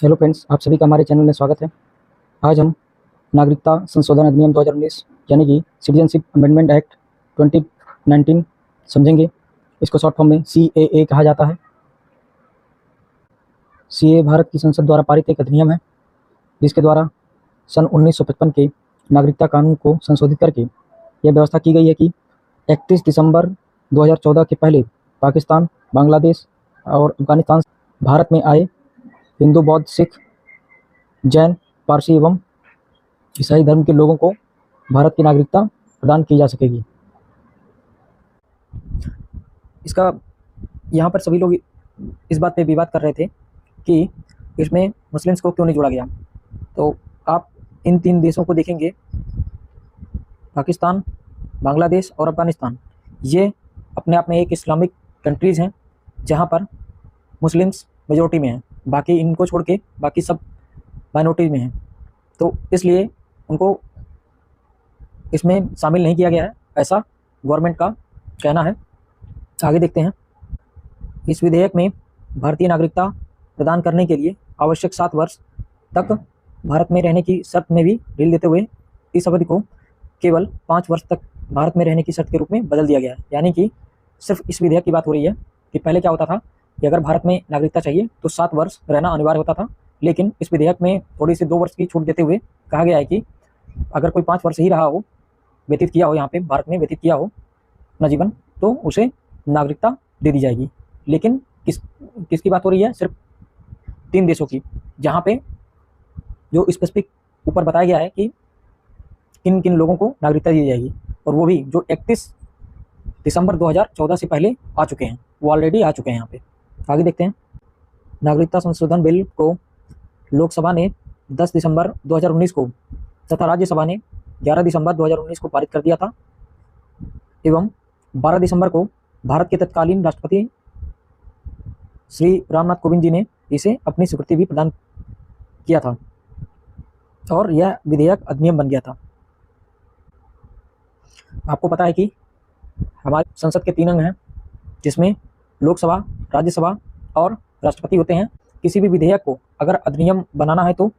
Hello friends, आप सभी का हमारे चैनल में स्वागत है। आज हम नागरिकता संशोधन अधिनियम 2019 यानी कि सिटीजनशिप अमेंडमेंट एक्ट 2019 समझेंगे। इसको शॉर्ट फॉर्म में CAA कहा जाता है। CAA भारत की संसद द्वारा पारित एक अधिनियम है, जिसके द्वारा सन 1955 के नागरिकता कानून को संशोधित करके यह व्यवस्था की गई है कि 31 दिसंबर 2014 के पहले पाकिस्तान, बांग्लादेश और अफगानिस्तान से भारत में आए हिंदू, बौद्ध, सिख, जैन, पारसी एवं ईसाई धर्म के लोगों को भारत की नागरिकता प्रदान की जा सकेगी। इसका यहाँ पर सभी लोग इस बात पे विवाद कर रहे थे कि इसमें मुस्लिम्स को क्यों नहीं जोड़ा गया। तो आप इन 3 देशों को देखेंगे, पाकिस्तान, बांग्लादेश और अफगानिस्तान, ये अपने आप में एक इस्लामिक कंट्रीज़ हैं जहाँ पर मुस्लिम्स मेजॉरिटी में हैं। बाकी इनको छोड़ के बाकी सब माइनॉरिटी में हैं, तो इसलिए उनको इसमें शामिल नहीं किया गया है, ऐसा गवर्नमेंट का कहना है। आगे देखते हैं। इस विधेयक में भारतीय नागरिकता प्रदान करने के लिए आवश्यक 7 वर्ष तक भारत में रहने की शर्त में भी ढील देते हुए इस अवधि को केवल 5 वर्ष तक भारत में रहने की शर्त के रूप में बदल दिया गया है। यानी कि सिर्फ इस विधेयक की बात हो रही है कि पहले क्या होता था कि अगर भारत में नागरिकता चाहिए तो 7 वर्ष रहना अनिवार्य होता था, लेकिन इस विधेयक में थोड़ी सी 2 वर्ष की छूट देते हुए कहा गया है कि अगर कोई 5 वर्ष ही रहा हो, व्यतीत किया हो, यहाँ पे भारत में व्यतीत किया हो अपना जीवन, तो उसे नागरिकता दे दी जाएगी। लेकिन किसकी बात हो रही है? सिर्फ 3 देशों की, जहाँ पे जो स्पेसिफिक ऊपर बताया गया है कि किन किन लोगों को नागरिकता दी जाएगी, और वो भी जो 31 दिसंबर 2014 से पहले आ चुके हैं, वो ऑलरेडी आ चुके हैं यहाँ पे। आगे देखते हैं। नागरिकता संशोधन बिल को लोकसभा ने 10 दिसंबर 2019 को तथा राज्यसभा ने 11 दिसंबर 2019 को पारित कर दिया था एवं 12 दिसंबर को भारत के तत्कालीन राष्ट्रपति श्री रामनाथ कोविंद जी ने इसे अपनी स्वीकृति भी प्रदान किया था और यह विधेयक अधिनियम बन गया था। आपको पता है कि हमारी संसद के 3 अंग हैं, जिसमें लोकसभा, राज्यसभा और राष्ट्रपति होते हैं। किसी भी विधेयक को अगर अधिनियम बनाना है तो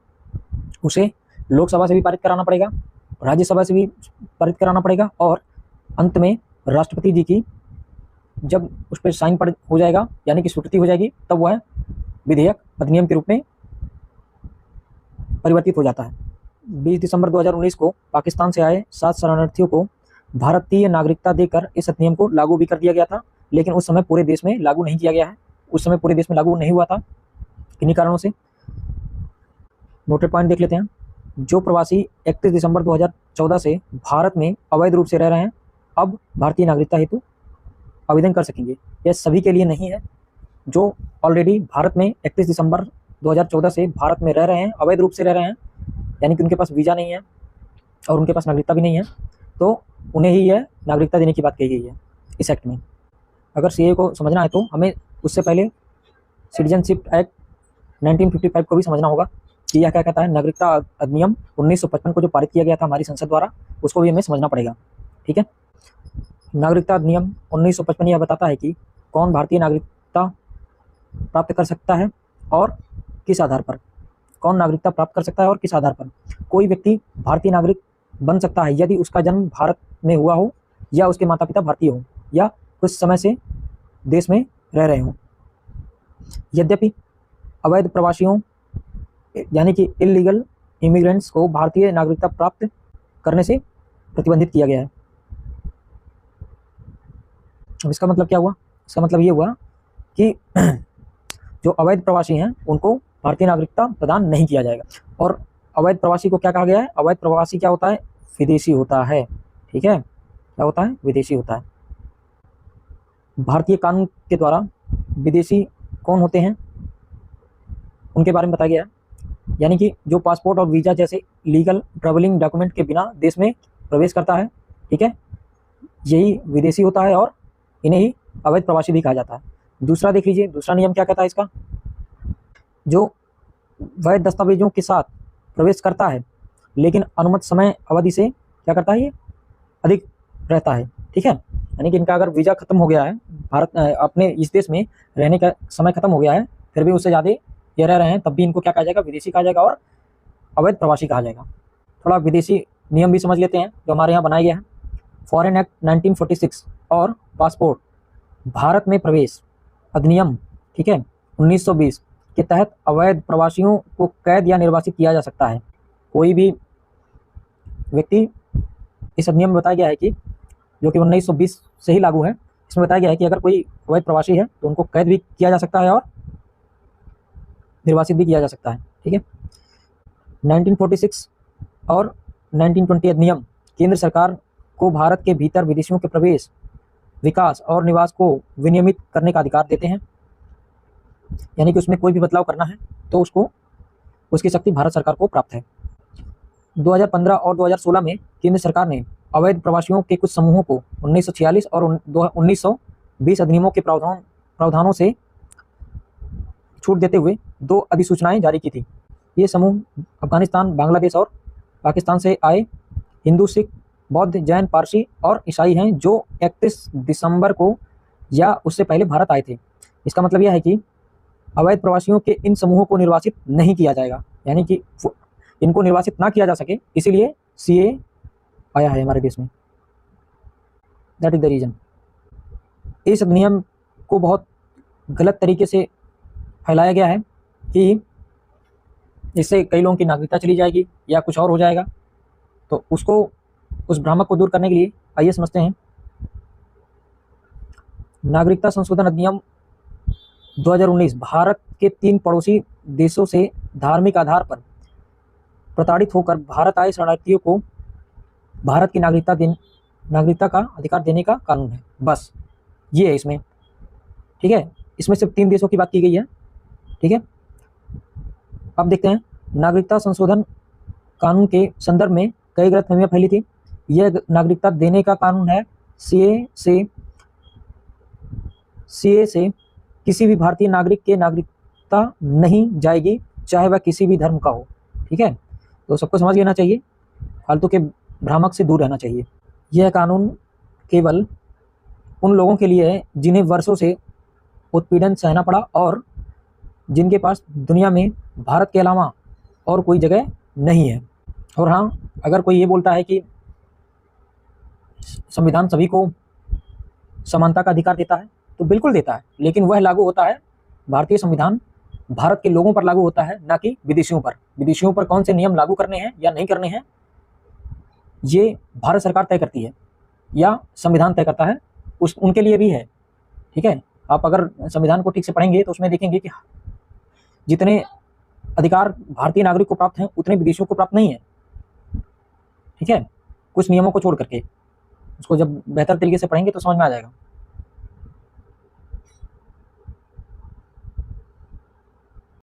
उसे लोकसभा से भी पारित कराना पड़ेगा, राज्यसभा से भी पारित कराना पड़ेगा, और अंत में राष्ट्रपति जी की जब उस पर साइन हो जाएगा, यानी कि स्वीकृति हो जाएगी, तब वह विधेयक अधिनियम के रूप में परिवर्तित हो जाता है। 20 दिसंबर 2019 को पाकिस्तान से आए 7 शरणार्थियों को भारतीय नागरिकता देकर इस अधिनियम को लागू भी कर दिया गया था, लेकिन उस समय पूरे देश में लागू नहीं किया गया है। उस समय पूरे देश में लागू नहीं हुआ था, किन्हीं कारणों से। नोटेड पॉइंट देख लेते हैं। जो प्रवासी 31 दिसंबर 2014 से भारत में अवैध रूप से रह रहे हैं, अब भारतीय नागरिकता हेतु आवेदन कर सकेंगे। यह सभी के लिए नहीं है। जो ऑलरेडी भारत में 31 दिसंबर 2014 से भारत में रह रहे हैं, अवैध रूप से रह रहे हैं, यानी कि उनके पास वीज़ा नहीं है और उनके पास नागरिकता भी नहीं है, तो उन्हें ही यह नागरिकता देने की बात कही गई है इस एक्ट में। अगर CAA को समझना है तो हमें उससे पहले सिटीजनशिप एक्ट 1955 को भी समझना होगा कि यह क्या कहता है। नागरिकता अधिनियम 1955 को जो पारित किया गया था हमारी संसद द्वारा, उसको भी हमें समझना पड़ेगा। ठीक है। नागरिकता अधिनियम 1955 यह बताता है कि कौन भारतीय नागरिकता प्राप्त कर सकता है और किस आधार पर। कौन नागरिकता प्राप्त कर सकता है और किस आधार पर। कोई व्यक्ति भारतीय नागरिक बन सकता है यदि उसका जन्म भारत में हुआ हो, या उसके माता पिता भारतीय हो, या कुछ समय से देश में रह रहे हों। यद्यपि अवैध प्रवासियों यानी कि इलीगल इमिग्रेंट्स को भारतीय नागरिकता प्राप्त करने से प्रतिबंधित किया गया है। अब इसका मतलब क्या हुआ? इसका मतलब ये हुआ कि जो अवैध प्रवासी हैं उनको भारतीय नागरिकता प्रदान नहीं किया जाएगा। और अवैध प्रवासी को क्या कहा गया है? अवैध प्रवासी क्या होता है? विदेशी होता है। ठीक है, क्या होता है? विदेशी होता है। भारतीय कानून के द्वारा विदेशी कौन होते हैं उनके बारे में बताया गया है, यानी कि जो पासपोर्ट और वीज़ा जैसे लीगल ट्रैवलिंग डॉक्यूमेंट के बिना देश में प्रवेश करता है, ठीक है, यही विदेशी होता है और इन्हें ही अवैध प्रवासी भी कहा जाता है। दूसरा देख लीजिए, दूसरा नियम क्या कहता है इसका? जो वैध दस्तावेजों के साथ प्रवेश करता है लेकिन अनुमत समय अवधि से क्या करता है, ये अधिक रहता है। ठीक है, यानी कि इनका अगर वीज़ा खत्म हो गया है, भारत अपने इस देश में रहने का समय खत्म हो गया है, फिर भी उससे ज़्यादा ये रह रहे हैं तब भी इनको क्या कहा जाएगा, विदेशी कहा जाएगा और अवैध प्रवासी कहा जाएगा। थोड़ा विदेशी नियम भी समझ लेते हैं जो हमारे यहाँ बनाया गया है। फॉरेन एक्ट 1946 और पासपोर्ट भारत में प्रवेश अधिनियम, ठीक है, 1920 के तहत अवैध प्रवासियों को कैद या निर्वासित किया जा सकता है। कोई भी व्यक्ति, इस अधिनियम में बताया गया है कि जो कि 1920 से ही लागू है, इसमें बताया गया है कि अगर कोई अवैध प्रवासी है तो उनको कैद भी किया जा सकता है और निर्वासित भी किया जा सकता है, ठीक है। 1946 और 1920 अधिनियम केंद्र सरकार को भारत के भीतर विदेशियों के प्रवेश, विकास और निवास को विनियमित करने का अधिकार देते हैं। यानी कि उसमें कोई भी बदलाव करना है तो उसको, उसकी शक्ति भारत सरकार को प्राप्त है। 2015 और 2016 में केंद्र सरकार ने अवैध प्रवासियों के कुछ समूहों को 1946 और 1920 अधिनियमों के प्रावधानों से छूट देते हुए 2 अधिसूचनाएं जारी की थी। ये समूह अफगानिस्तान, बांग्लादेश और पाकिस्तान से आए हिंदू, सिख, बौद्ध, जैन, पारसी और ईसाई हैं जो 31 दिसंबर को या उससे पहले भारत आए थे। इसका मतलब यह है कि अवैध प्रवासियों के इन समूहों को निर्वासित नहीं किया जाएगा, यानी कि इनको निर्वासित ना किया जा सके, इसीलिए सीए आया है हमारे देश में। That is the reason. इस अधिनियम को बहुत गलत तरीके से फैलाया गया है कि इससे कई लोगों की नागरिकता चली जाएगी या कुछ और हो जाएगा। तो उसको, उस भ्रामक को दूर करने के लिए आइए समझते हैं। नागरिकता संशोधन अधिनियम 2019 भारत के 3 पड़ोसी देशों से धार्मिक आधार पर प्रताड़ित होकर भारत आए शरणार्थियों को भारत की नागरिकता का अधिकार देने का कानून है। बस ये है इसमें, ठीक है। इसमें सिर्फ 3 देशों की बात की गई है, ठीक है। अब देखते हैं, नागरिकता संशोधन कानून के संदर्भ में कई गलतफहमियां फैली थी। यह नागरिकता देने का कानून है। सीए से किसी भी भारतीय नागरिक के नागरिकता नहीं जाएगी, चाहे वह किसी भी धर्म का हो, ठीक है। तो सबको समझ लेना चाहिए, फालतू के भ्रामक से दूर रहना चाहिए। यह कानून केवल उन लोगों के लिए है जिन्हें वर्षों से उत्पीड़न सहना पड़ा और जिनके पास दुनिया में भारत के अलावा और कोई जगह नहीं है। और हाँ, अगर कोई ये बोलता है कि संविधान सभी को समानता का अधिकार देता है, तो बिल्कुल देता है, लेकिन वह लागू होता है, भारतीय संविधान भारत के लोगों पर लागू होता है, ना कि विदेशियों पर। विदेशियों पर कौन से नियम लागू करने हैं या नहीं करने हैं, ये भारत सरकार तय करती है या संविधान तय करता है, उनके लिए भी है, ठीक है। आप अगर संविधान को ठीक से पढ़ेंगे तो उसमें देखेंगे कि जितने अधिकार भारतीय नागरिक को प्राप्त हैं उतने विदेशियों को प्राप्त नहीं है, ठीक है, कुछ नियमों को छोड़ करके। उसको जब बेहतर तरीके से पढ़ेंगे तो समझ में आ जाएगा।